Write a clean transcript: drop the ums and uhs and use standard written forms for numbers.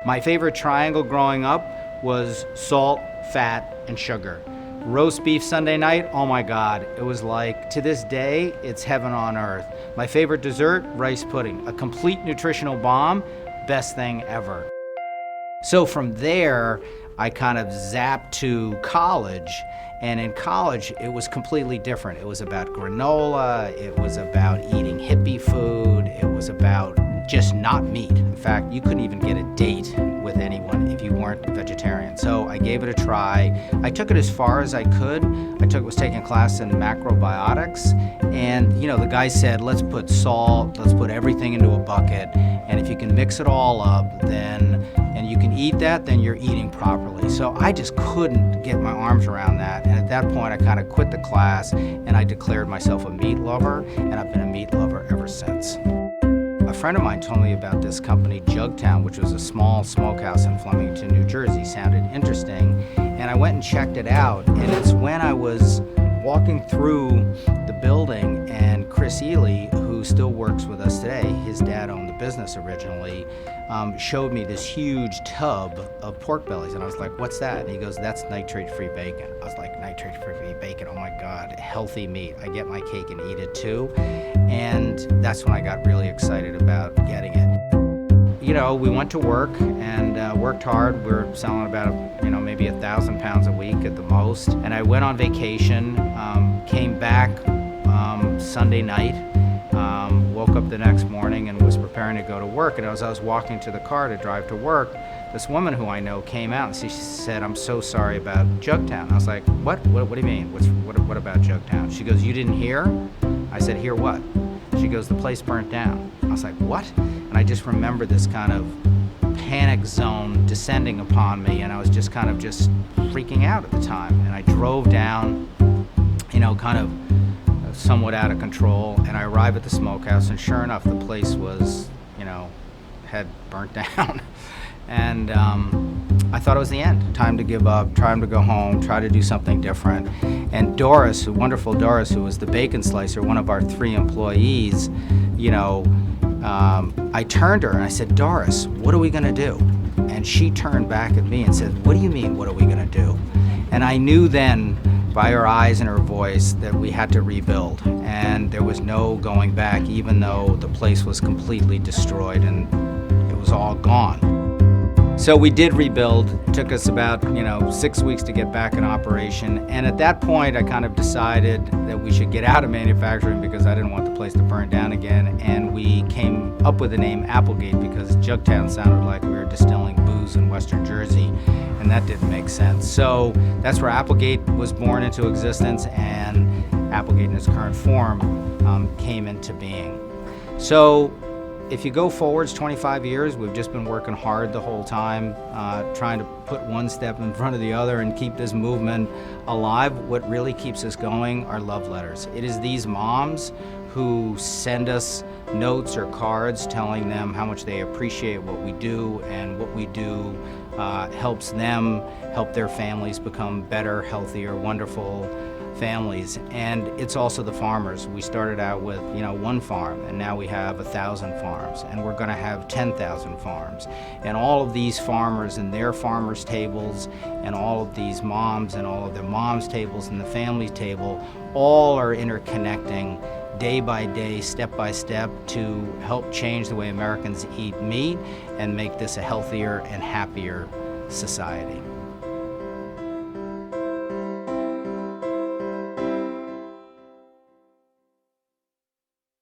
My favorite triangle growing up was salt, fat, and sugar. Roast beef Sunday night, oh my God, it was like, to this day, it's heaven on earth. My favorite dessert, rice pudding, a complete nutritional bomb, best thing ever. So from there, I kind of zapped to college, and in college, it was completely different. It was about granola, it was about eating hippie food, it was about just not meat. In fact, you couldn't even get a date with anyone if you weren't vegetarian. So I gave it a try. I took it as far as I could. Was taking a class in macrobiotics, and the guy said, let's put salt, let's put everything into a bucket, and if you can mix it all up, and you can eat that, then you're eating properly. So I just couldn't get my arms around that, and at that point I kind of quit the class and I declared myself a meat lover, and I've been a meat lover ever since. A friend of mine told me about this company, Jugtown, which was a small smokehouse in Flemington, New Jersey. Sounded interesting, and I went and checked it out. And it's when I was walking through the building, and Chris Ely, who still works with us today, his dad owned the business originally, showed me this huge tub of pork bellies, and I was like, what's that? And he goes, that's nitrate-free bacon. I was like, nitrate-free bacon, oh my God, healthy meat. I get my cake and eat it too. And that's when I got really excited about getting it. We went to work and worked hard. We were selling about, maybe 1,000 pounds a week at the most. And I went on vacation, came back Sunday night, woke up the next morning and was preparing to go to work. And as I was walking to the car to drive to work, this woman who I know came out and she said, I'm so sorry about Jugtown. I was like, what do you mean? What about Jugtown? She goes, you didn't hear? I said, hear what? She goes, the place burnt down. I was like, what? And I just remember this kind of panic zone descending upon me, and I was just kind of freaking out at the time. And I drove down, kind of somewhat out of control, and I arrived at the smokehouse, and sure enough, the place was, had burnt down. And I thought it was the end. Time to give up, time to go home, try to do something different. And Doris, wonderful Doris, who was the bacon slicer, one of our 3 employees, I turned to her and I said, Doris, what are we gonna do? And she turned back at me and said, what do you mean, what are we gonna do? And I knew then, by her eyes and her voice, that we had to rebuild. And there was no going back, even though the place was completely destroyed and it was all gone. So we did rebuild. It took us about 6 weeks to get back in operation, and at that point I kind of decided that we should get out of manufacturing because I didn't want the place to burn down again, and we came up with the name Applegate because Jugtown sounded like we were distilling booze in Western Jersey, and that didn't make sense. So that's where Applegate was born into existence, and Applegate in its current form came into being. So if you go forwards 25 years, we've just been working hard the whole time, trying to put one step in front of the other and keep this movement alive. What really keeps us going are love letters. It is these moms who send us notes or cards telling them how much they appreciate what we do, and what we do helps them help their families become better, healthier, wonderful families. And it's also the farmers. We started out with 1 farm, and now we have 1,000 farms, and we're going to have 10,000 farms. And all of these farmers and their farmers' tables, and all of these moms and all of their moms' tables and the family table, all are interconnecting day by day, step by step, to help change the way Americans eat meat and make this a healthier and happier society.